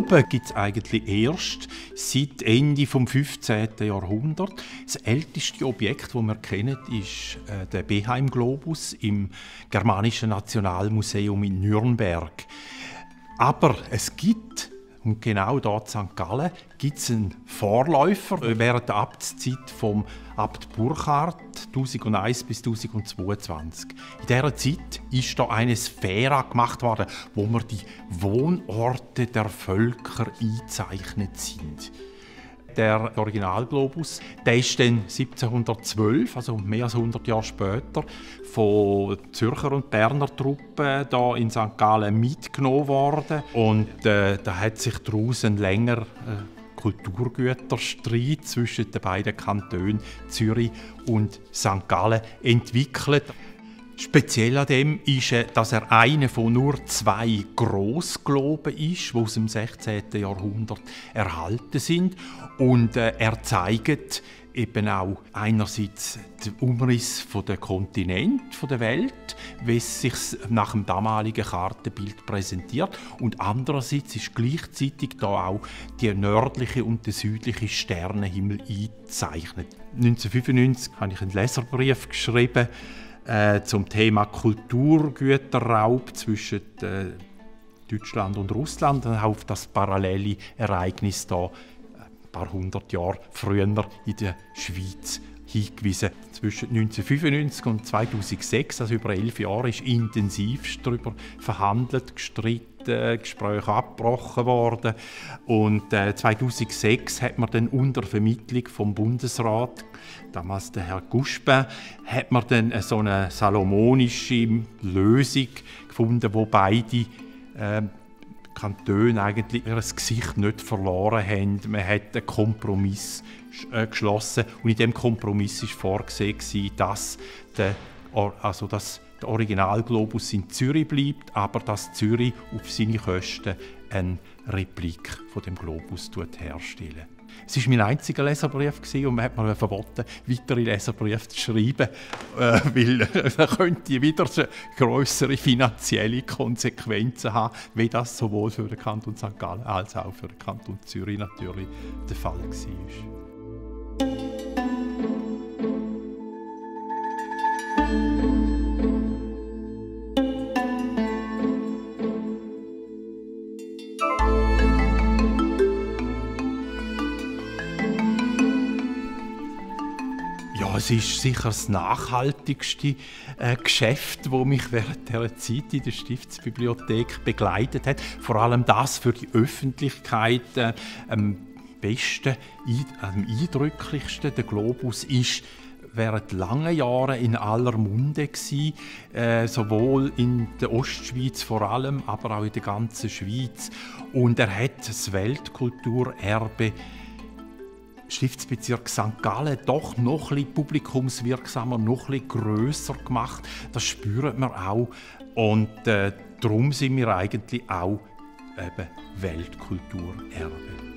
Globe gibt es eigentlich erst seit Ende des 15. Jahrhunderts. Das älteste Objekt, das wir kennen, ist der Beheim-Globus im Germanischen Nationalmuseum in Nürnberg. Aber es gibt, und genau dort in St. Gallen, gibt es einen Vorläufer während der Amtszeit vom Abt Burchard 1001 bis 1022. In dieser Zeit ist da eine Sphäre gemacht worden, wo man die Wohnorte der Völker eingezeichnet sind. Der Originalglobus, der ist dann 1712, also mehr als 100 Jahre später, von Zürcher und Berner Truppen hier in St. Gallen mitgenommen worden. Und da hat sich daraus ein längerer Kulturgüterstreit zwischen den beiden Kantonen Zürich und St. Gallen entwickelt. Speziell an dem ist, dass er einer von nur 2 Grossgloben ist, die aus dem 16. Jahrhundert erhalten sind. Und er zeigt eben auch einerseits den Umriss der Kontinente der Welt, wie es sich nach dem damaligen Kartenbild präsentiert. Und andererseits ist gleichzeitig da auch der nördliche und der südliche Sternenhimmel eingezeichnet. 1995 habe ich einen Leserbrief geschrieben zum Thema Kulturgüterraub zwischen Deutschland und Russland und auf das parallele Ereignis da ein paar hundert Jahre früher in der Schweiz hingewiesen. Zwischen 1995 und 2006, also über 11 Jahre, ist intensivst darüber verhandelt, gestritten, Gespräche abgebrochen worden. Und 2006 hat man dann unter Vermittlung vom Bundesrat, damals der Herr Guspin, hat man dann so eine salomonische Lösung gefunden, wo beide Kantone eigentlich ihr Gesicht nicht verloren haben. Man hat einen Kompromiss geschlossen und in diesem Kompromiss war vorgesehen, dass der Originalglobus in Zürich bleibt, aber dass Zürich auf seine Kosten eine Replik von dem Globus herstellt. Es war mein einziger Leserbrief und man hat mir verboten, weitere Leserbriefe zu schreiben, weil er könnte wieder grössere finanzielle Konsequenzen haben, wie das sowohl für den Kanton St. Gallen als auch für den Kanton Zürich natürlich der Fall war. Ja, es ist sicher das nachhaltigste Geschäft, das mich während dieser Zeit in der Stiftsbibliothek begleitet hat. Vor allem das für die Öffentlichkeit am besten, am eindrücklichsten. Der Globus ist während langen Jahren in aller Munde gewesen, sowohl in der Ostschweiz vor allem, aber auch in der ganzen Schweiz. Und er hat das Weltkulturerbe Stiftsbezirk St. Gallen doch noch ein bisschen publikumswirksamer, noch ein bisschen grösser gemacht. Das spürt man auch. Und darum sind wir eigentlich auch eben Weltkulturerbe.